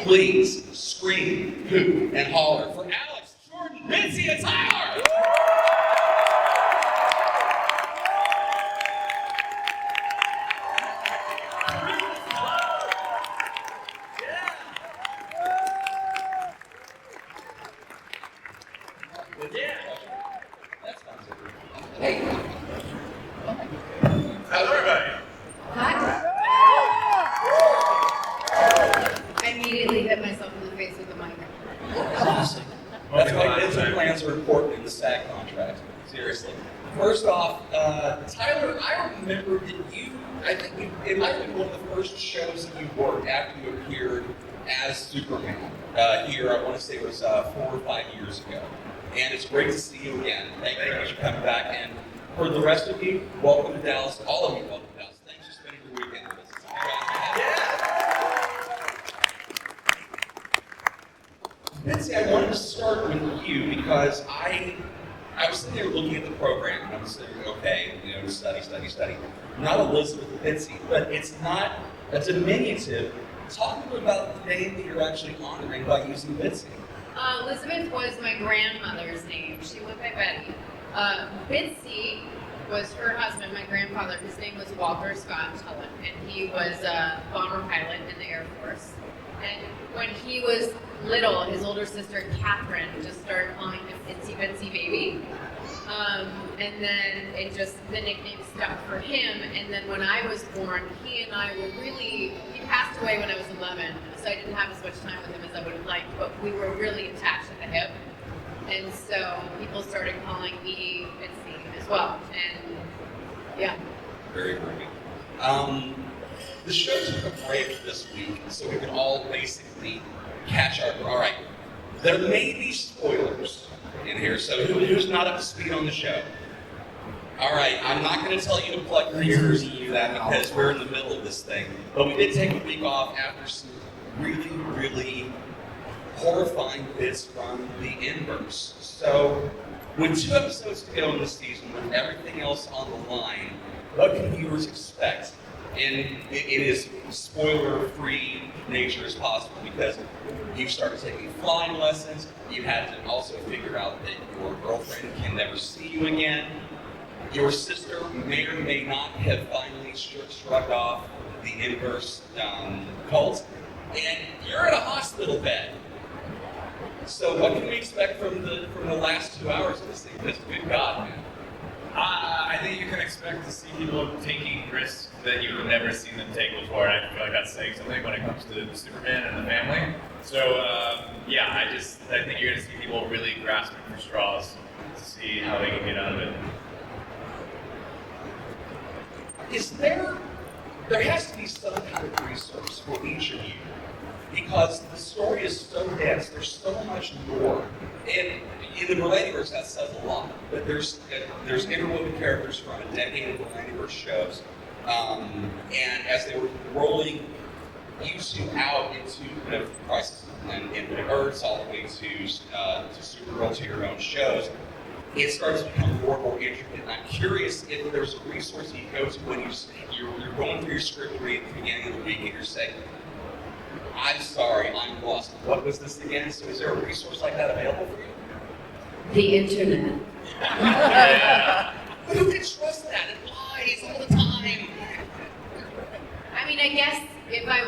Please scream, hoot, and holler for Alex, Jordan, Bitsy, and Tyler! Hey. How's everybody? Hi. I immediately hit myself in the face with the mic. That's why business plans are important in the SAG contract. Seriously. First off, Tyler, I remember that it might have been one of the first shows that you worked after you appeared as Superman. Here, I want to say it was 4 or 5 years ago. And it's great to see you again. Thank you for coming back. And for the rest of you, welcome to Dallas. All of you, welcome to Dallas. Thanks for spending your weekend with us. It's great. Bitsy, I wanted to start with you because I was sitting there looking at the program and I was saying, okay, study. Not Elizabeth Bitsy, but it's not a diminutive. Talk a little about the name that you're actually honoring by using Bitsy. Elizabeth was my grandmother's name. She went by Betty. Bitsy was her husband, my grandfather. His name was Walter Scott Tulloch, and he was a bomber pilot in the Air Force. And when he was little, his older sister Catherine just started calling him Itsy Bitsy Baby. And then the nickname stuck for him. And then when I was born, he passed away when I was 11, so I didn't have as much time with him as I would have liked, but we were really attached at the hip. And so people started calling me Bitsy as well. And yeah. Very great. The show took a break this week, so we can all basically catch up. All right, there may be spoilers in here, so who's not up to speed on the show? All right, I'm not going to tell you to plug your ears and do that because we're in the middle of this thing. But we did take a week off after some really, really horrifying bits from the inverse. So, with 2 episodes to go in this season, with everything else on the line, what can viewers expect? And it is spoiler-free nature as possible because you started taking flying lessons. You had to also figure out that your girlfriend can never see you again. Your sister may or may not have finally shrugged off the inverse cult, and you're in a hospital bed. So what can we expect from the last 2 hours of this thing? Because good God, man. I think you can expect to see people taking risks that you've never seen them take before, and I feel like that's saying something when it comes to Superman and the family. So I think you're going to see people really grasping for straws to see how they can get out of it. There has to be some kind of resource for each of you because the story is so dense, there's so much more. And in the Redheaded, that says a lot, but there's interwoven characters from a decade of Redheaded shows, and as they were rolling you two out into Crisis and Infinite Earths, all the way to Supergirl, to your own shows, it starts to become more and more intricate. And I'm curious if there's a resource you go to when you're going through your script read at the beginning of the week and you're saying, I'm sorry, I'm lost. What was this again? So is there a resource like that available for you? The internet. But who can trust that? It lies all the time. I mean, I guess if I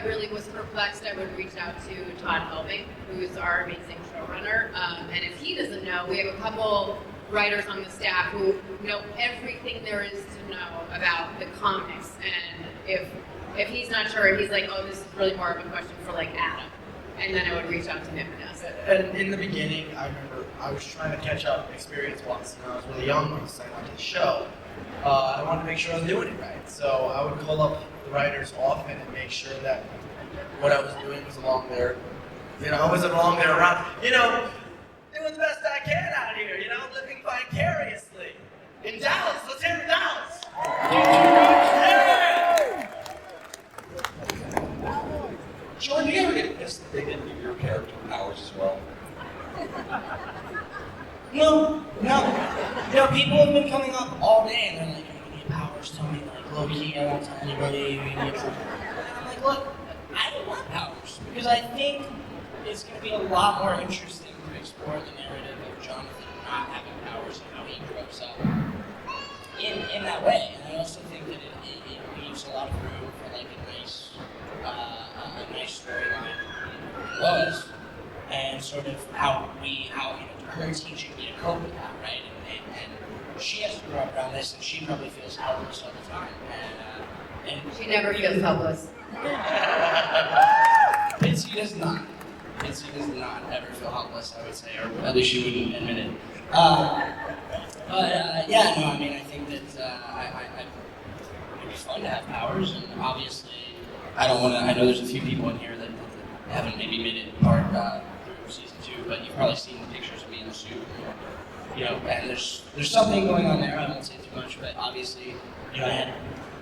really was perplexed, I would reach out to Todd Helbing, who's our amazing showrunner. And if he doesn't know, we have a couple writers on the staff who know everything there is to know about the comics. And if he's not sure, he's like, oh, this is really more of a question for like Adam. And then I would reach out to him and ask it. And in the beginning, I remember I was trying to catch up experience-wise. I was really young when I signed on to the show. I wanted to make sure I was doing it right. So I would call up the writers often and make sure that what I was doing was along there. I wasn't along there around, doing the best I can out here, living vicariously. In Dallas, let's hear it, Dallas! Yeah! Jordan, you ever get pissed that they didn't give your character powers as well? No. People have been coming up all day and they're like, you need powers, tell me, like, low-key, I won't tell anybody, you need something. And I'm like, look, I don't want powers. because I think it's going to be a lot more interesting to explore the narrative of Jonathan not having powers and how he grows up in that way. And I also think that it leaves a lot of room for like a nice storyline in Lois, and sort of how her teaching me to cope with that, right? And she has to grow up around this, and she probably feels helpless all the time. And She never feels helpless. Bitsy does not. Bitsy does not ever feel helpless, I would say, or at least she wouldn't admit it. Yeah, no, I mean, I think that it'd be fun to have powers, and obviously, I know there's a few people in here that haven't maybe made it part through season 2, but you've probably seen the pictures of me in the suit. And there's something going on there. I won't say too much, but obviously, I had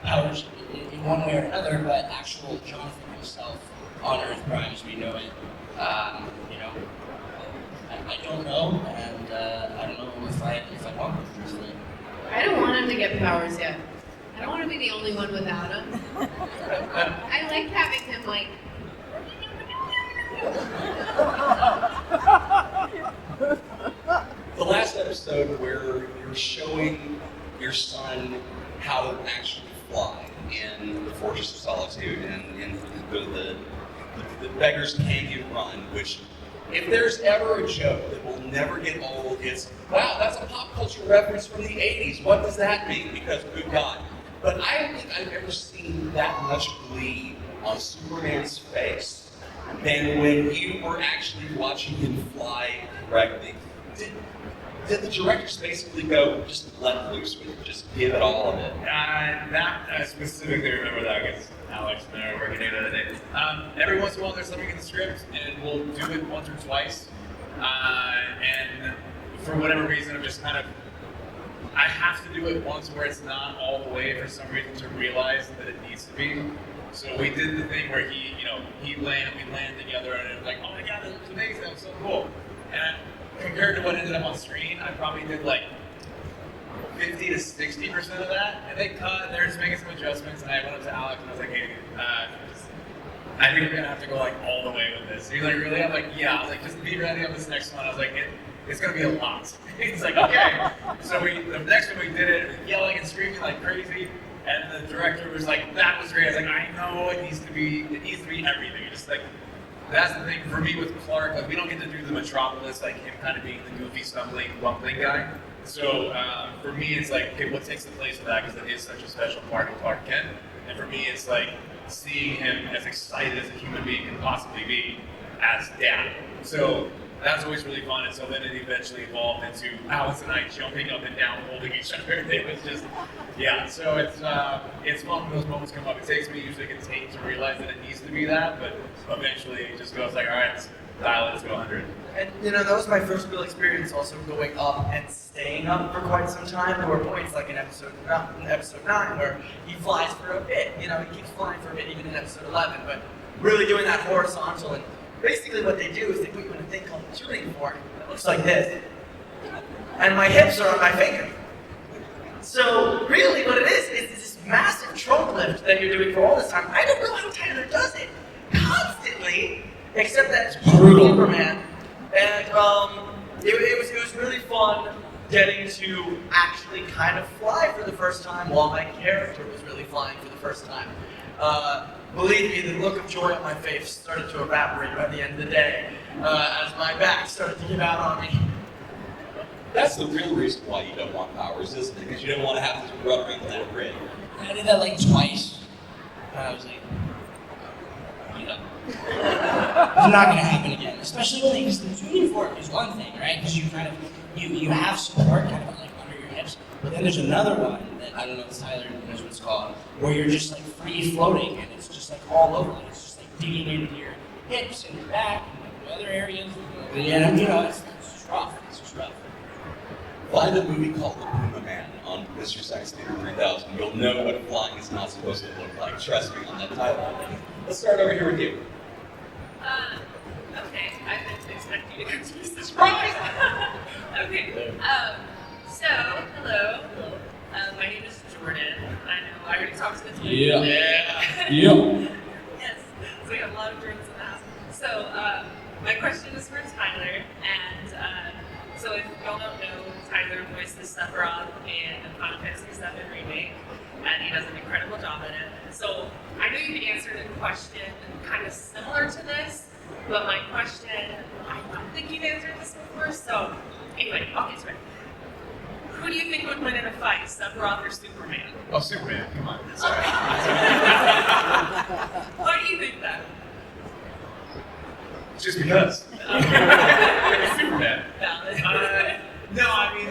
powers in one way or another, but actual Jonathan himself on Earth Prime as we know it, I don't know, and I don't know if I want them, truthfully. I don't want him to get powers yet. I don't want to be the only one without him. I like having him like. The last episode where you're showing your son how to actually fly in the Fortress of Solitude and in the Beggars Canyon Run, which, if there's ever a joke that will never get old, it's, wow, that's a pop culture reference from the 80s. What does that mean? Because, good God. But I don't think I've ever seen that much glee on Superman's face than when you were actually watching him fly correctly. Did the directors basically go, just let loose with it, just give it all of it? I specifically remember that because Alex and I were working the other day. Every once in a while there's something in the script and we'll do it once or twice. And for whatever reason, I'm just kind of, I have to do it once where it's not all the way for some reason to realize that it needs to be. So we did the thing where we land together and it was like, oh my God, that was amazing, that was so cool. And compared to what ended up on screen, I probably did like 50 to 60% of that. And they cut, they're just making some adjustments. And I went up to Alex and I was like, hey, I think we're gonna have to go like all the way with this. He's like, really? I'm like, yeah. I was like, just be ready on this next one. I was like, it's gonna be a lot. He's like, okay. So the next one we did it, yelling and screaming like crazy. And the director was like, that was great. I was like, I know it needs to be everything. Just like, that's the thing for me with Clark, like we don't get to do the Metropolis, like him kind of being the goofy, stumbling, bumbling guy. So for me, it's like, okay, what takes the place of that? Because it is such a special part of Clark Kent. And for me, it's like seeing him as excited as a human being can possibly be as dad. So that's always really fun. And so then it eventually evolved into Alice and I jumping up and down, holding each other. It was just, yeah. So it's fun when those moments come up. It takes me usually a take to realize that it needs to be that, but eventually it just goes like, all right, let's dial it, let's go 100. And that was my first real experience also going up and staying up for quite some time. There were points like in episode 9 where he flies for a bit. He keeps flying for a bit even in episode 11, but really doing that horizontal. And basically what they do is they put you in a thing called a tuning fork that looks like this. And my hips are on my finger. So really what it is this massive trunk lift that you're doing for all this time. I don't know how Tyler does it constantly, except that he's brutal Superman. And it was really fun getting to actually kind of fly for the first time while my character was really flying for the first time. Believe me, the look of joy on my face started to evaporate by the end of the day as my back started to give out on me. That's the real reason why you don't want powers, isn't it? Because you don't want to have to run around with that grid. I did that like twice. And I was like, it's not going to happen again. Especially when because the tuning fork is one thing, right? Because you kind of, you have support kind of like under your hips. But then there's another one that, I don't know if Tyler knows what it's called, where you're just like free floating and it's just like all over. Like, it's just like digging into your hips and your back and other areas. And it's just rough. It's just rough. Find a movie called The Puma Man on Mr. Science Theater 3000. You'll know what flying is not supposed to look like. Trust me on that title. Let's start over here with you. Okay, I didn't expect you to go to this surprise. Okay, so, hello. My name is Jordan. I know I already talked to the team. Yeah. Yes, so we have a lot of Jordans in the house. my question is for Tyler, and so if y'all don't know, Tyler voices Sephiroth in the Final Fantasy VII Remake, and he does an incredible job in it. So I know you answered a question kind of similar to this, but my question, I don't think you've answered this before, so anyway, I'll get to it. Who do you think would win in a fight, Sephiroth or Superman? Oh, Superman, come on. Why do you think that? Just because. Superman. No, I mean,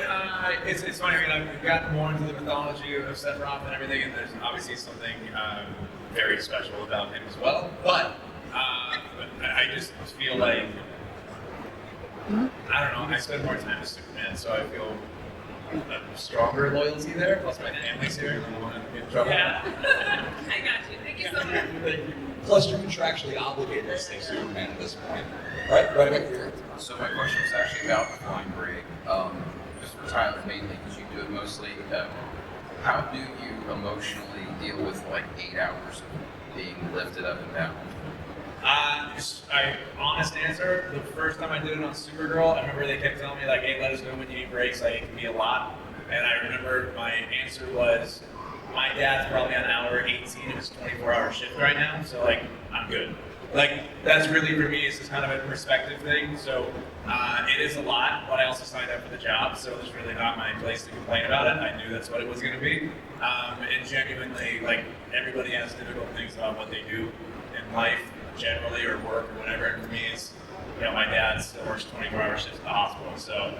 it's funny. I mean, I've gotten more into the mythology of Sephiroth and everything, and there's obviously something very special about him as well. But I just feel like, I don't know, I spend more time with Superman, so I feel a stronger loyalty there. Plus, my family's here, and I don't want to get in trouble. Yeah. I got you. Thank you so much. Plus, you're contractually obligated to say Superman at this point. Right back here. So my question was actually about the flying rig, just for Tyler mainly, because you do it mostly. How do you emotionally deal with like 8 hours of being lifted up and down? Honest answer, the first time I did it on Supergirl, I remember they kept telling me like, hey, let us know when you need breaks, like it can be a lot. And I remember my answer was, my dad's probably on hour 18 of his 24-hour shift right now, so like, I'm good. Like, that's really for me, it's just kind of a perspective thing. So it is a lot, but I also signed up for the job, so it's really not my place to complain about it. I knew that's what it was going to be. And genuinely, like, everybody has difficult things about what they do in life, generally, or work, or whatever. And for me, it's, you know, my dad still works 24-hour shifts at the hospital, so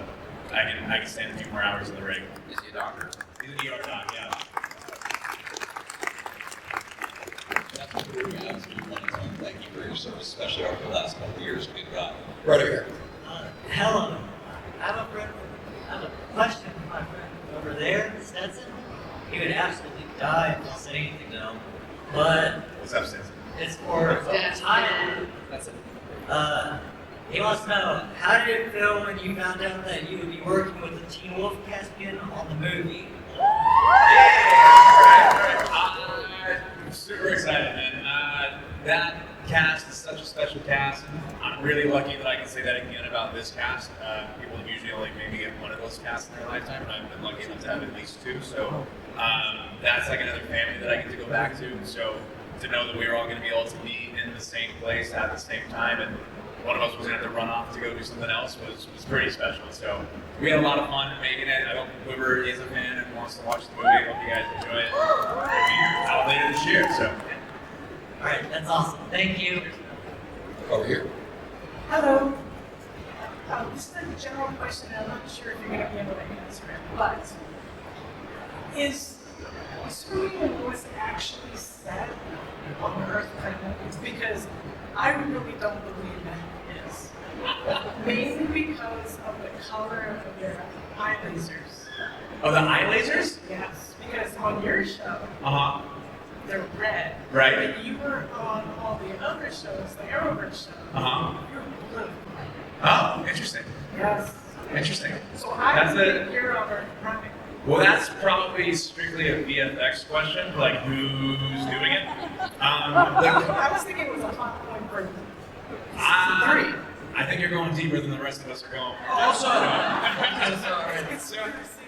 I can stand a few more hours in the rig. Is he a doctor? He's an ER doc, yeah. That's what we're going to ask you. Thank you for your service, especially over the last couple of years. Good God. Right over here. Hello. I have a question for my friend over there, Stetson. He would absolutely die if I said anything to him. But What's up, Stetson? it's for Tyler. That's it. He wants to know, how did it feel when you found out that you would be working with the Teen Wolf Caspian on the movie? I'm super excited, man. That cast is such a special cast. I'm really lucky that I can say that again about this cast. People usually only maybe get one of those casts in their lifetime, and I've been lucky enough to have at least 2. So that's like another family that I get to go back to. So to know that we were all going to be able to be in the same place at the same time, and one of us was going to have to run off to go do something else was pretty special. So we had a lot of fun making it. I hope whoever is a fan and wants to watch the movie, I hope you guys enjoy it. It'll be out later this year. So. Alright, that's awesome. Thank you. Over here. Hello. This is a general question, and I'm not sure if you're going to be able to answer it, but is Superman and Lois actually set on Earth pregnant? It's because I really don't believe that it is. Mainly because of the color of their eye lasers. Oh, the eye lasers? Yes, because on your show, Uh-huh. they're red. Right. When you were on all the other shows, the Arrowverse show, Uh-huh. you're blue. Oh, interesting. Yes. Interesting. So I That's think you're on Earth running. Well, that's probably strictly a VFX question, like who's doing it. I was thinking it was a hot point for 3. I think you're going deeper than the rest of us are going. Also,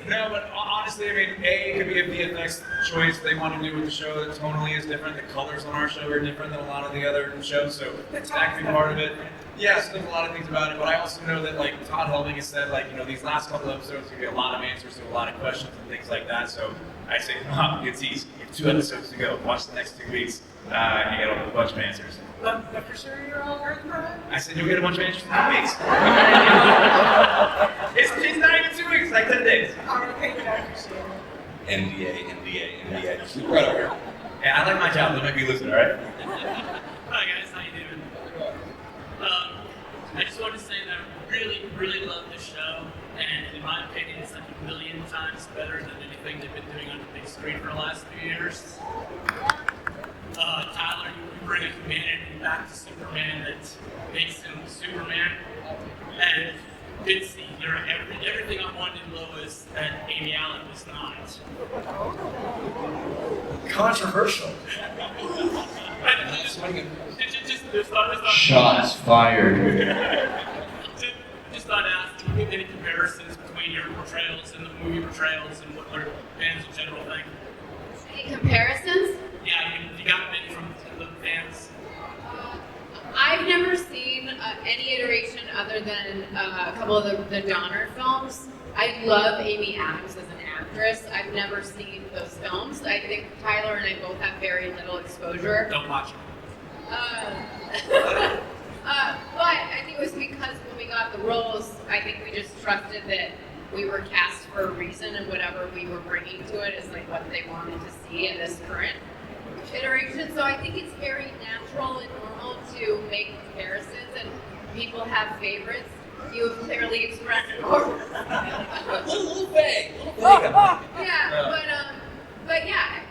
No, but honestly, I mean, it could be a VFX choice they want to do with the show that tonally is different. The colors on our show are different than a lot of the other shows, so that could be part of it. Yes, there's a lot of things about it, but I also know that, like, Todd Helming has said, like, you know, these last couple episodes, you get a lot of answers to a lot of questions and things like that, so I say, it's easy. You have 2 episodes to go. Watch the next 2 weeks. You get a bunch of answers. But for sure you're on Earth running? I said, you'll get a bunch of answers in 2 weeks. It's not even 2 weeks, it's like 10 days. All right, thank you, I appreciate it. NDA. Right over here. Yeah, I like my job. Don't make me lose it, all right? Hi guys, how you doing? I just wanted to say that I really, really love this show, and in my opinion, it's like a million times better than anything they've been doing on the big screen for the last few years. Tyler, you bring a humanity back to Superman that makes him Superman, and Bitsy, you're everything I wanted in Lois that Amy Allen was not. Controversial. Just Shots fired. Just thought to ask, do you get any comparisons between your portrayals and the movie portrayals and what other fans in general think? Any comparisons? Yeah, you got many from the fans. I've never seen any iteration other than a couple of the Donner films. I love Amy Adams as an actress. I've never seen those films. I think Tyler and I both have very little exposure. Don't watch them. But I think it was because when we got the roles, I think we just trusted that we were cast for a reason, and whatever we were bringing to it is like what they wanted to see in this current iteration. So I think it's very natural and normal to make comparisons, and people have favorites. You have clearly expressed more. little vague. Yeah, but yeah,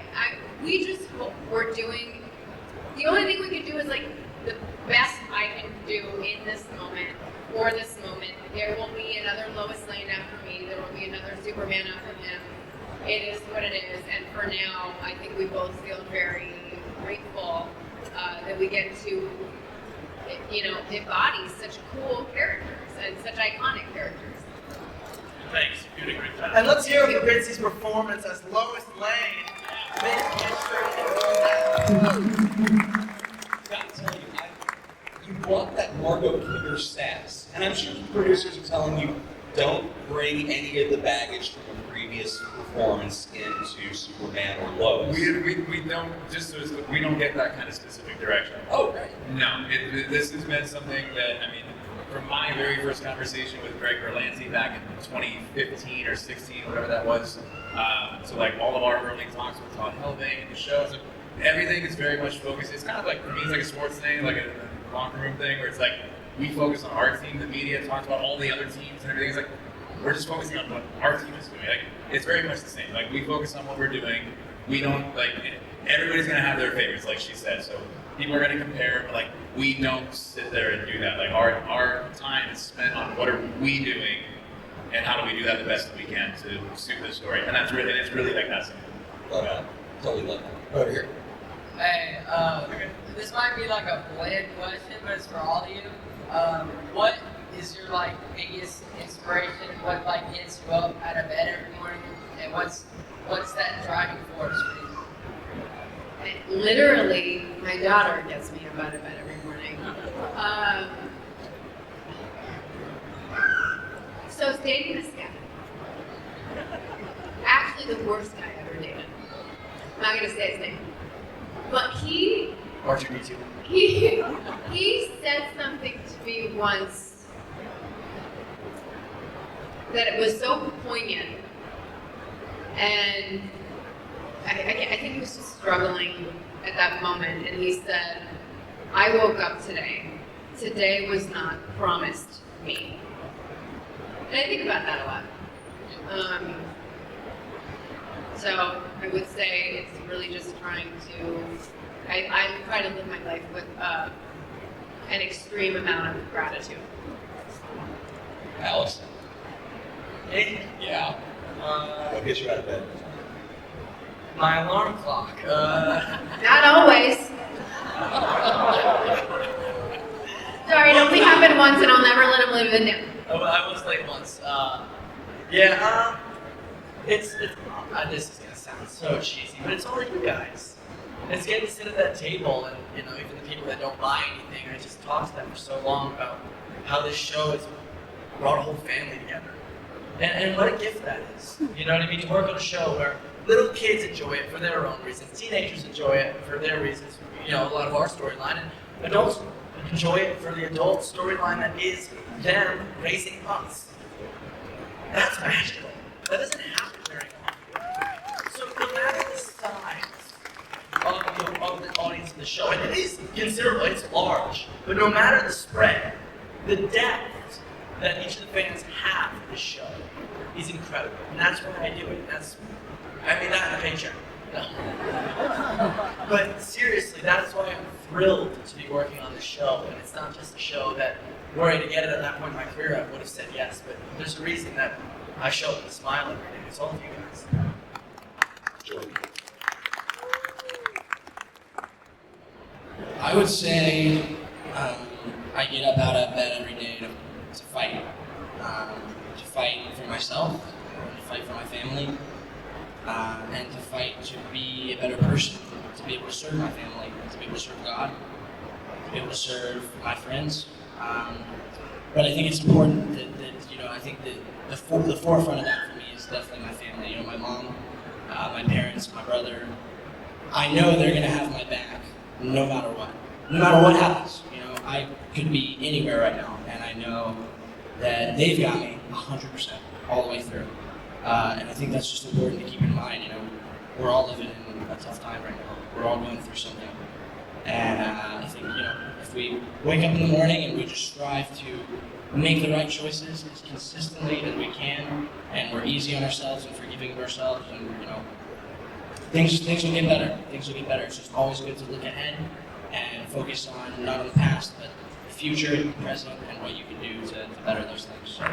we just hope we're doing. The only thing we can do is like the best I can do in this moment, for this moment. There will be another Lois Lane after me. There will be another Superman after him. It is what it is, and for now, I think we both feel very grateful that we get to, embody such cool characters and such iconic characters. Thanks, you did a great job. And let's hear for Bitsy's performance as Lois Lane. Gotta tell you, you brought that Margot Kidder sass, and I'm sure the producers are telling you, don't bring any of the baggage from a previous performance into Superman or Lois. We don't, just so we don't get that kind of specific direction. Oh, right. No, this has been something that, I mean, from my very first conversation with Greg Berlanti back in 2015 or 16, whatever that was, so like all of our early talks with Todd Helbing and the shows, everything is very much focused. It's kind of like, for me, it's like a sports thing, like a locker room thing, where it's like, we focus on our team, the media talks about all the other teams and everything. It's like, we're just focusing on what our team is doing. Like, it's very much the same. Like, we focus on what we're doing. We don't, like, everybody's gonna have their favorites, like she said. So people are gonna compare, but like, we don't sit there and do that. Like, our time is spent on what are we doing and how do we do that the best that we can to suit the story. And it's really like that simple. Love that. Totally love that. Over here. Hey, this might be like a bland question, but it's for all of you. What is your like biggest inspiration? What like gets you up out of bed every morning, and what's that driving force for you? Literally, my daughter gets me up out of bed every morning. So I was dating this guy. Actually, the worst guy I ever dated. I'm not gonna say his name, but he said something to me once that it was so poignant, and I think he was just struggling at that moment, and he said, I woke up today. Today was not promised me. And I think about that a lot. So I would say it's really just trying to, I try to live my life with an extreme amount of gratitude. Alex? Hey. Yeah. What gets you out of bed? My alarm clock. Not always. Sorry, it only happened once and I'll never let him live in it. I was late once. This is gonna sound so cheesy, but it's all you guys. It's getting to sit at that table, and even the people that don't buy anything, I just talked to them for so long about how this show has brought a whole family together, and what a gift that is. You know what I mean? To work on a show where little kids enjoy it for their own reasons, teenagers enjoy it for their reasons. A lot of our storyline, and adults enjoy it for the adult storyline that is them raising us. That's magical. That doesn't happen very often. So no matter the size of the audience of the show, and it is considerable, it's large, but no matter the spread, the depth that each of the fans have for the show is incredible. And that's why I do it. Not in a paycheck. No. But seriously, that's why I'm thrilled to be working on this show. And it's not just a show that, were I to get it at that point in my career, I would have said yes. But there's a reason that I show up with a smile every day. It's all of you guys. Jordan. I would say I get up out of bed every day to fight for myself, to fight for my family, and to fight to be a better person, to be able to serve my family, to be able to serve God, to be able to serve my friends. But I think it's important that I think that the forefront of that for me is definitely my family. My mom, my parents, my brother. I know they're gonna have my back no matter what. No matter what happens. I could be anywhere right now, and I know that they've got me 100% all the way through. And I think that's just important to keep in mind. We're all living in a tough time right now. We're all going through something. And I think, if we wake up in the morning and we just strive to make the right choices as consistently as we can, and we're easy on ourselves and forgiving of ourselves, and things will get better. Things will get better. It's just always good to look ahead and focus on not on the past, but the future, the present, and what you can do to better those things. So.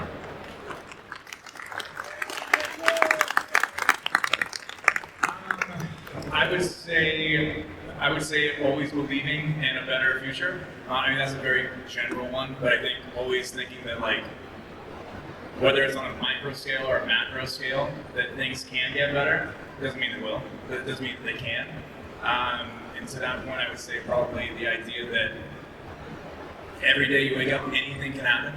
I would say always believing in a better future. That's a very general one, but I think always thinking that whether it's on a micro scale or a macro scale, that things can get better. Doesn't mean they will. That doesn't mean they can. And to that point, I would say probably the idea that every day you wake up, anything can happen.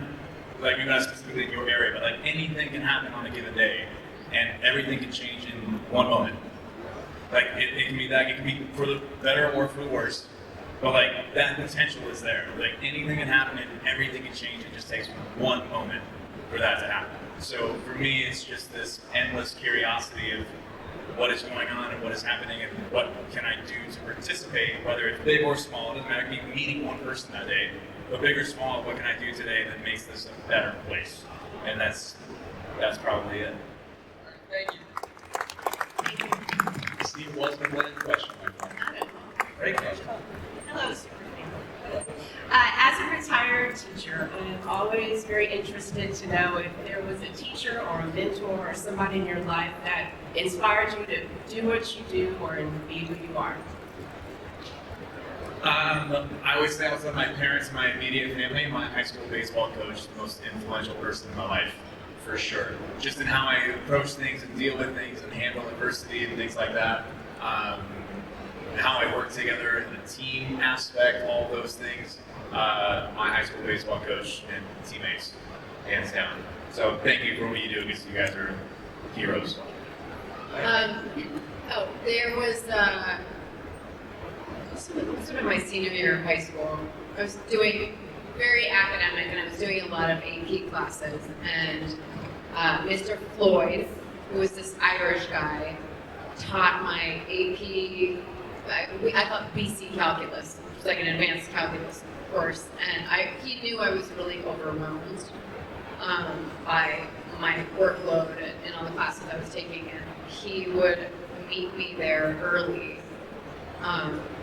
Maybe not specifically in your area, but anything can happen on a given day, and everything can change in one moment. It can be that, it can be for the better or for the worse, but that potential is there. Anything can happen and everything can change. It just takes one moment for that to happen. So for me, it's just this endless curiosity of what is going on and what is happening and what can I do to participate, whether it's big or small. It doesn't matter if you're meeting one person that day, but big or small, what can I do today that makes this a better place? And that's probably it. Thank you. Steve, what's the one question, my friend? Great question. Hello, Superman. As a retired teacher, I'm always very interested to know if there was a teacher or a mentor or somebody in your life that inspired you to do what you do or be who you are. I would say outside my parents, my immediate family, my high school baseball coach, the most influential person in my life, for sure. Just in how I approach things and deal with things and handle adversity and things like that. And how I work together in the team aspect, all those things. My high school baseball coach and teammates, hands down. So thank you for what you do, because you guys are heroes. There was sort of my senior year of high school. I was doing very academic, and I was doing a lot of AP classes. And Mr. Floyd, who was this Irish guy, taught my AP. I thought BC calculus, which was an advanced calculus course, and he knew I was really overwhelmed by my workload and all the classes I was taking, and he would meet me there early,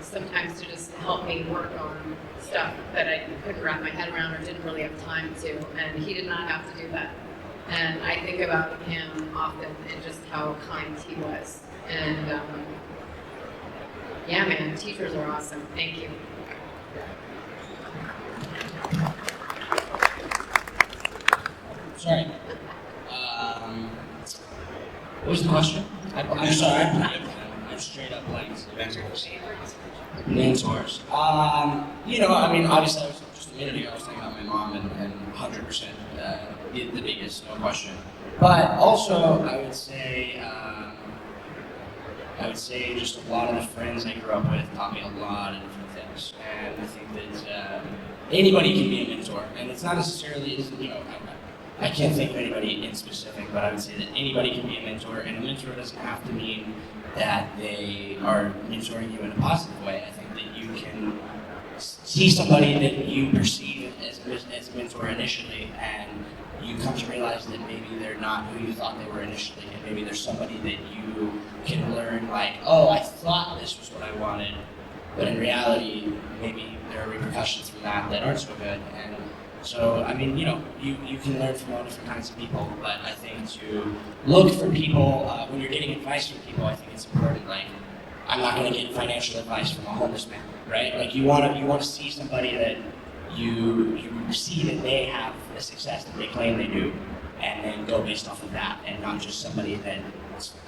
sometimes to just help me work on stuff that I couldn't wrap my head around or didn't really have time to, and he did not have to do that. And I think about him often and just how kind he was. And yeah, man, teachers are awesome. Thank you. Sorry. What was the question? I'm sorry. I'm straight up blanked. Mentors. Obviously, just a minute ago, I was talking about my mom and 100% the biggest, no question. But also, I would say just a lot of the friends I grew up with taught me a lot of different things. And I think that anybody can be a mentor. And it's not necessarily, I can't think of anybody in specific, but I would say that anybody can be a mentor. And a mentor doesn't have to mean that they are mentoring you in a positive way. I think that you can see somebody that you perceive as a mentor initially, and you come to realize that maybe they're not who you thought they were initially, and maybe there's somebody that you can learn, oh, I thought this was what I wanted, but in reality, maybe there are repercussions from that aren't so good. And so, you can learn from all different kinds of people, but I think to look for people, when you're getting advice from people, I think it's important, I'm not going to get financial advice from a homeless man, right? You want to see somebody that you see that they have the success that they claim they do, and then go based off of that, and not just somebody that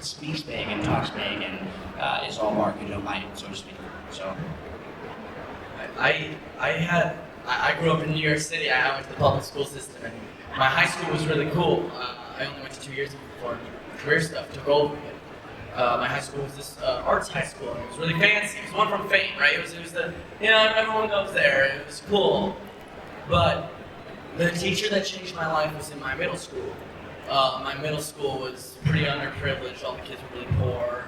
speaks big and talks big and is all bark and no bite, so to speak. So I grew up in New York City. I went to the public school system, and my high school was really cool. I only went to 2 years before career stuff took over. My high school was this arts high school, and it was really fancy. It was one from Fame, right? It was the, everyone goes there. It was cool. But the teacher that changed my life was in my middle school. My middle school was pretty underprivileged. All the kids were really poor.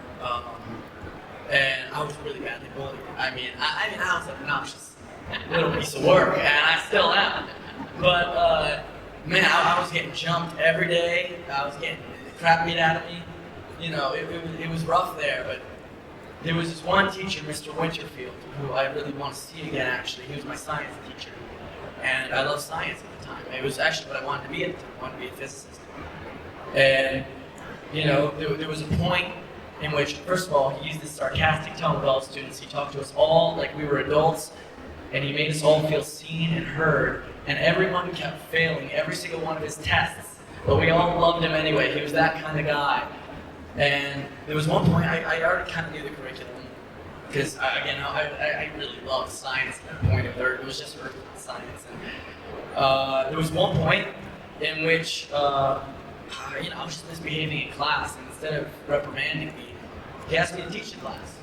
And I was really badly bullied. I mean, I was an obnoxious little piece of work, and I still am. But, man, I was getting jumped every day. I was getting the crap beat out of me. It was rough there, but there was this one teacher, Mr. Winterfield, who I really want to see again, actually. He was my science teacher, and I loved science at the time. It was actually what I wanted to be at the time. I wanted to be a physicist. And, there was a point in which, first of all, he used this sarcastic tone with all the students. He talked to us all like we were adults, and he made us all feel seen and heard, and everyone kept failing every single one of his tests, but we all loved him anyway. He was that kind of guy. And there was one point, I already kind of knew the curriculum, because I really loved science at that point. It was just earth science. And there was one point in which I was just misbehaving in class, and instead of reprimanding me, he asked me to teach the class.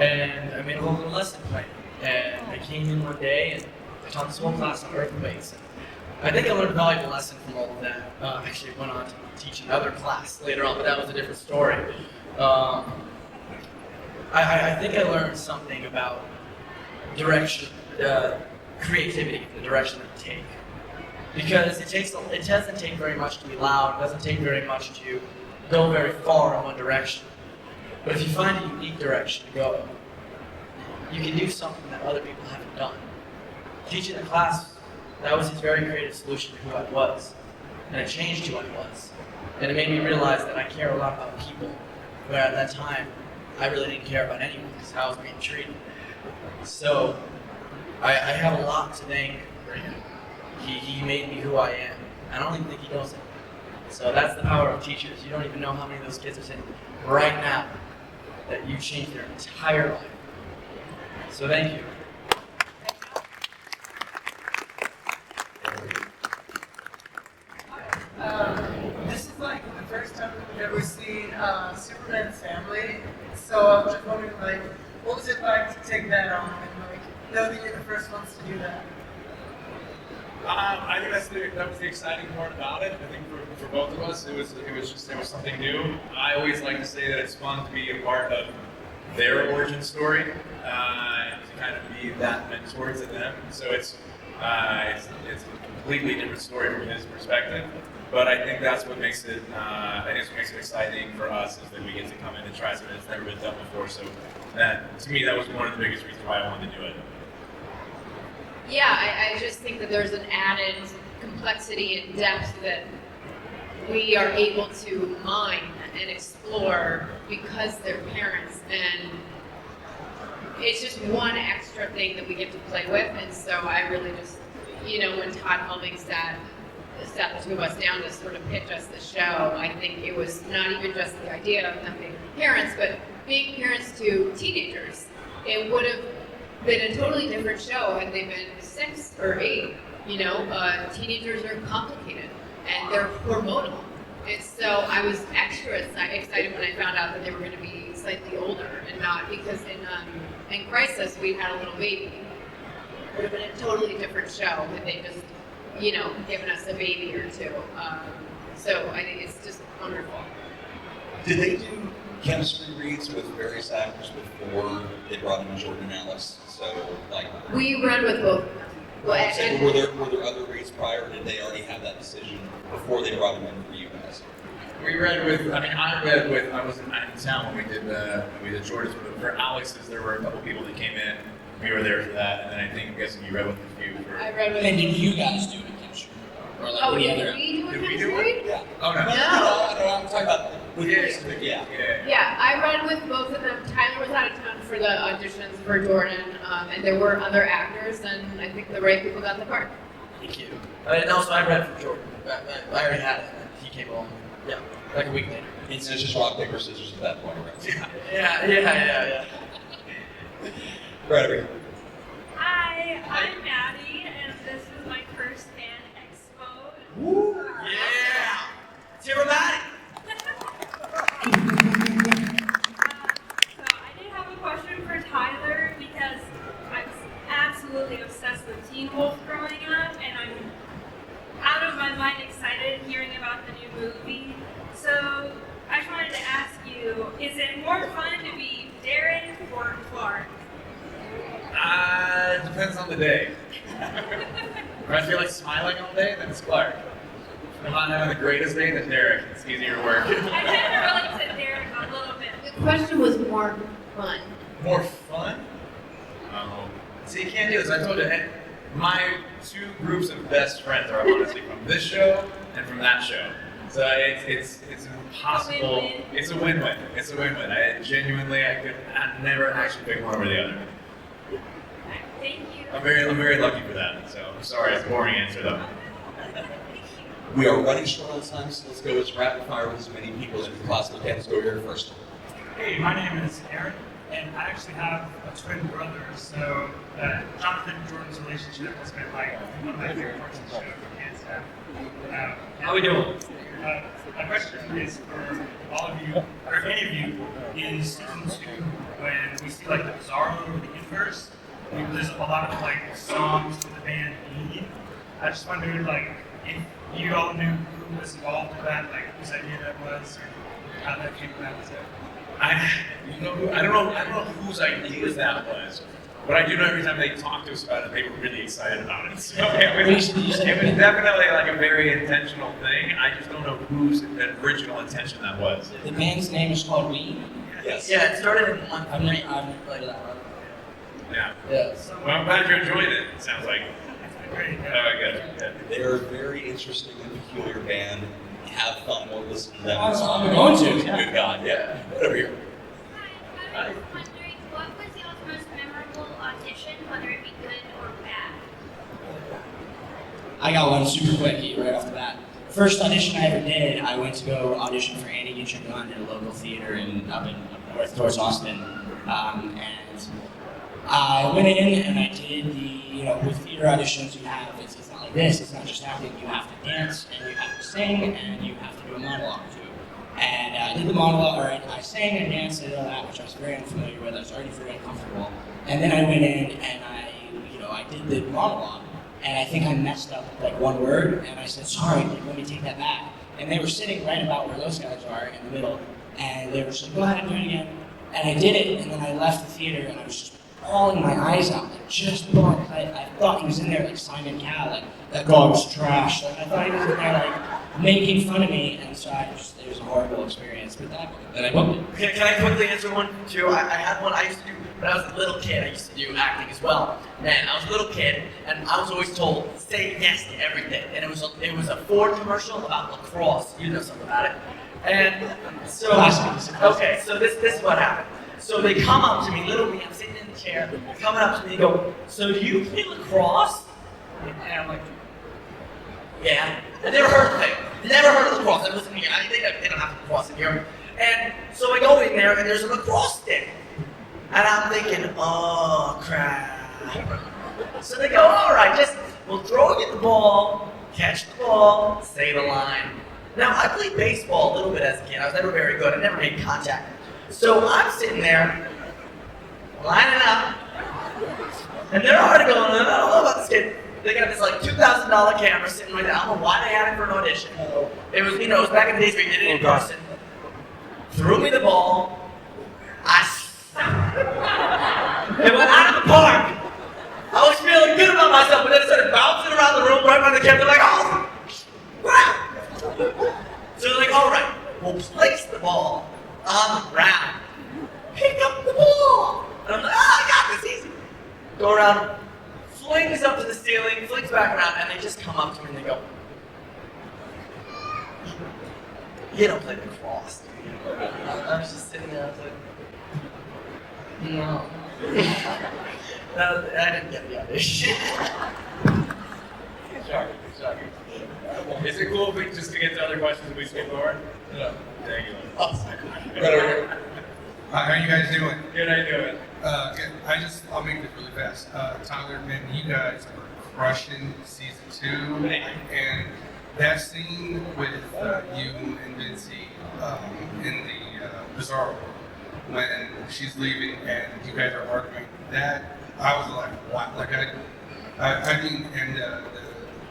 And I made a whole little lesson plan. And I came in one day, and I taught this whole class on earthquakes. And I think I learned a valuable lesson from all of that. Actually, went on to teach another class later on, but that was a different story. I think I learned something about direction, creativity, the direction that you take. Because it doesn't take very much to be loud. It doesn't take very much to go very far in one direction. But if you find a unique direction to go, you can do something that other people haven't done. Teaching the class, that was his very creative solution to who I was. And it changed who I was. And it made me realize that I care a lot about people, where at that time, I really didn't care about anyone because how I was being treated. So, I have a lot to thank for him. He made me who I am. I don't even think he knows it. So that's the power of teachers. You don't even know how many of those kids are sitting right now that you changed their entire life. So thank you. This is like the first time we've ever seen Superman's family. So I'm just wondering, what was it like to take that on and know that you're the first ones to do that? I think that was the exciting part about it. I think for both of us, it was something new. I always like to say that it's fun to be a part of their origin story, and to kind of be that mentor to them. So it's a completely different story from his perspective. But I think that's what makes it. What makes it exciting for us is that we get to come in and try something that's never been done before. So that, to me, that was one of the biggest reasons why I wanted to do it. Yeah, I just think that there's an added complexity and depth that we are able to mine and explore because they're parents, and it's just one extra thing that we get to play with. And so I really just, when Todd Helming sat the two of us down to sort of pitch us the show, I think it was not even just the idea of them being parents, but being parents to teenagers. It would have been a totally different show had they been 6 or 8. Teenagers are complicated and they're hormonal. And so I was extra excited when I found out that they were going to be slightly older, and not because in Crisis we had a little baby. It would have been a totally different show had they just, given us a baby or two. So I think it's just wonderful. Did they do chemistry reads with various actors before they brought in Jordan and Alex? So, we run with both. Were there other reads prior, or did they already have that decision before they brought them in for you guys? I read with, I wasn't in town when we did Jordan's, but for Alex's, there were a couple people that came in. We were there for that, and then I'm guessing you read with a few. I read with. And did you guys do a chemistry? Or Did we do a chemistry read? Yeah. Oh, no. No, I'm talking about Yeah. Yeah, I read with both of them. Tyler was out of town for the auditions for Jordan, and there were other actors, and I think the right people got the part. Thank you. And also, I read for Jordan. I already had it. He came along. Yeah, like a week later. It's just rock, paper, scissors at that point, right? Yeah. Right over here. Hi, I'm Maddie, and this is my first Fan Expo. Woo! Yeah! Cheer Maddie! So I did have a question for Tyler because I was absolutely obsessed with Teen Wolf growing up, and I'm out of my mind excited hearing about the new movie. So I just wanted to ask you, is it more fun to be Derek or Clark? It depends on the day. If I feel like smiling all day, then it's Clark. If I'm not having the greatest day, then Derek. It's easier to work. I tend to relate to Derek a little bit. The question was more fun. More fun? Oh. See, you can't do this. I told you, my two groups of best friends are honestly from this show and from that show. So it's impossible. It's a win-win. It's a win-win. I'd never actually pick one over the other. Thank you. I'm very lucky for that. So I'm sorry, it's a boring answer though. We are running short on time, so let's go as rapid fire with as many people as we possibly can. Let's go here first. Hey, my name is Aaron, and I actually have a twin brother, so Jonathan and Jordan's relationship has been like one of my favorite parts of the show. Hands down. How we doing? My question is for all of you, or if any of you, is season 2 when we see like the Bizarro or the Inverse. There's a lot of like songs with the band need. I just wondered like if you all knew who was involved in that, like whose idea that was, or how that came about. I don't know whose ideas that was, but I do know every time they talked to us about it, they were really excited about it. So it was definitely like a very intentional thing. I just don't know whose original intention that was. The band's name is called We. Yes. Yeah, it started in one. I've never played that one. Yeah. Yeah. Well, I'm glad you enjoyed it. It sounds like. Great. Good. They're a very interesting and peculiar band. Have fun while listening to them. I'm going to. Good God, yeah. Right over here. Hi, I was wondering, what was y'all's most memorable audition, whether it be good or bad? I got one super quick right off the bat. First audition I ever did, I went to go audition for Annie Get Your Gun at a local theater up north towards Austin. And I went in and I did with theater auditions you have, it's not like this, it's not just acting, you have to dance and you have to sing and you have to do a monologue too. And I did the monologue, or I sang and danced and all that, which I was very unfamiliar with, I was already very uncomfortable. And then I went in and I did the monologue, and I think I messed up like one word, and I said, sorry, let me take that back. And they were sitting right about where those guys are in the middle, and they were just like, go ahead and do it again. And I did it, and then I left the theater, and I was just bawling my eyes out, like just bawling. I thought he was in there like Simon Cowell, like that dog was trash. Like I thought he was in there like making fun of me, and so it was a horrible experience with that. And I booked it. Can I quickly answer one too? I had one I used to do when I was a little kid. I used to do acting as well. Man, I was a little kid, and I was always told say yes to everything. And it was a Ford commercial about lacrosse. You know something about it. And so okay, so this is what happened. So they come up to me, little me, I'm sitting in the chair, they're coming up to me and go, so do you play lacrosse? And I'm like, yeah. I never heard of it. Never heard of lacrosse. I wasn't here. They don't have lacrosse in here. And so I go in there and there's a lacrosse stick. And I'm thinking, oh crap. So they go, all right, we'll throw you the ball, catch the ball, say the line. Now I played baseball a little bit as a kid. I was never very good. I never made contact. So I'm sitting there, lining up, and they're already going, I don't know about this kid. They got this like $2,000 camera sitting right there. I don't know why they had it for an audition. It was, it was back in the days where you did it in person. Threw me the ball. It went out of the park. I was feeling good about myself, but then it started bouncing around the room right by the camera. They're like, oh, wow. So they're like, all right, we'll place the ball on the ground. Pick up the ball. And I'm like, I got this easy. Go around, flings up to the ceiling, flings back around, and they just come up to me and they go, You don't play lacrosse, dude. I was just sitting there, I was like, no. I didn't get the audition. Sorry. Is it cool if we just to get to other questions we skip forward? No. Thank you. Right over here. Hi, how are you guys doing? Good, how you doing? Good. I'll make this really fast. Tyler, man, you guys are crushing season 2, and that scene with you and Vinci in the Bizarro when she's leaving and you guys are arguing, that I was like, wow, like I mean, and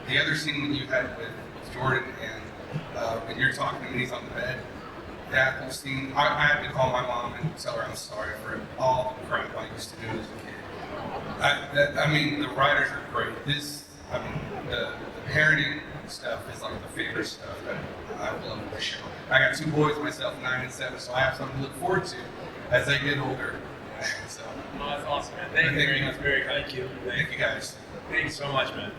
the other scene that you had with Jordan and when you're talking to him and he's on the bed. That whole scene, I had to call my mom and tell her I'm sorry for all the crap I used to do as a kid. I mean, the writers are great. The parenting stuff is like the favorite stuff that I love the show. I got 2 boys myself, 9 and 7, so I have something to look forward to as they get older. So, That's awesome, man. Thank you very much. Very kind. Thank you. Thank you guys. Thank you so much, man.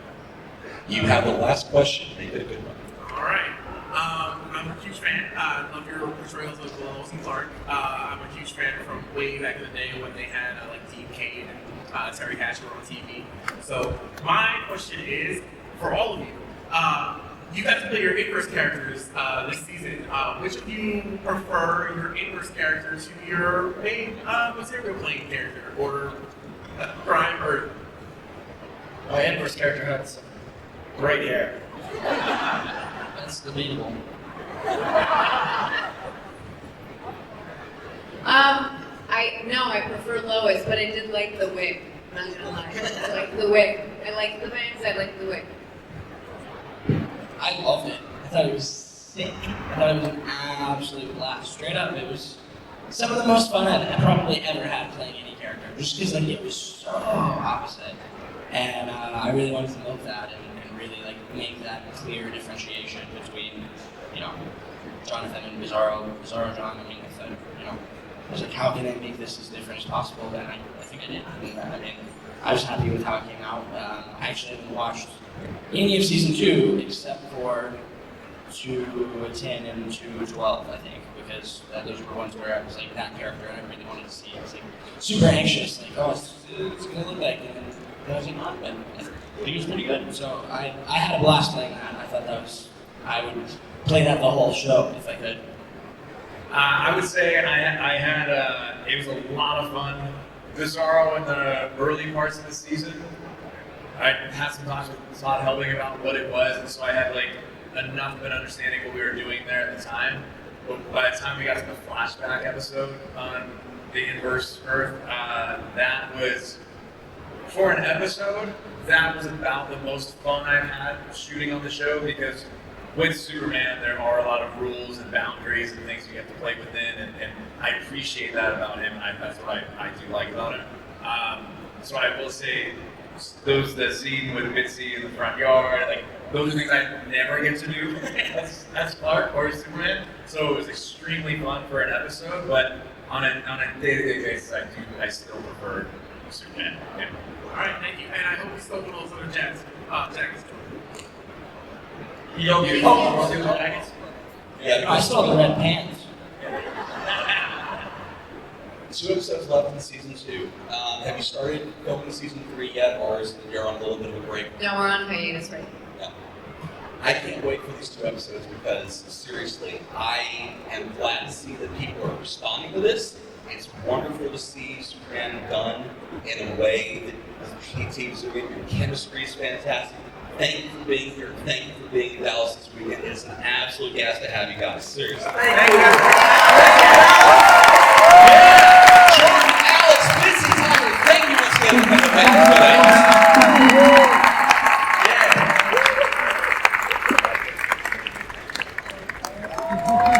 You have the last question. Make it a good one. All right. I'm a huge fan. I love your portrayals of Lois and Clark. I'm a huge fan from way back in the day when they had like Dean Cain and Terry Hatcher on TV. So my question is, for all of you, you got to play your inverse characters this season. Which of you prefer your inverse character to your main material playing character, or Prime, or My inverse character had some great hair. That's debatable. I prefer Lois, but I did like the wig. I'm not gonna lie. I like the wig. I like the bangs. I like the wig. I loved it. I thought it was sick. I thought it was an absolute blast. Straight up, it was some of the most fun I've probably ever had playing any character. Just because like it was so opposite, and I really wanted to milk that and really like make that clear differentiation between, you know, Jonathan and Bizarro John. I mean, I thought, you know, I was like, how can I make this as different as possible? And I think I did. And, I mean, I was happy with how it came out. I actually haven't watched any of season 2 except for 2:10 and 2:12, I think, because those were ones where I was like that character and I really wanted to see. I was like super anxious, like, oh, it's gonna look like, and I was like, not, but I think it was pretty good. So I had a blast playing that. I thought I would play that the whole show if I could. I would say I had it was a lot of fun. Bizarro in the early parts of the season. I had some talks with Todd helping about what it was, and so I had like enough of an understanding what we were doing there at the time. But by the time we got to the flashback episode on the Inverse Earth, that was, for an episode, that was about the most fun I've had shooting on the show, because with Superman, there are a lot of rules and boundaries and things you have to play within, and I appreciate that about him. That's what I do like about him. So I will say, the scene with Mitzi in the front yard, like, those are things I never get to do as Clark or Superman. So it was extremely fun for an episode, but on a day-to-day basis, I still prefer Superman. Yeah. all right, thank you. And I hope you stole one of those other jackets. Yeah, I saw the red pants. 2 episodes left in season 2. Have you started filming season 3 yet, or is you're on a little bit of a break? No, we're on hiatus right now. Yeah. I can't wait for these 2 episodes because, seriously, I am glad to see that people are responding to this. It's wonderful to see Superman done in a way that the team's doing. Your chemistry is fantastic. Thank you for being here. Thank you for being in Dallas this weekend. It's an absolute gas to have you guys. Seriously. Thank you. Alex, Vinci, Tyler, thank you once again. Thank you for that. Yeah.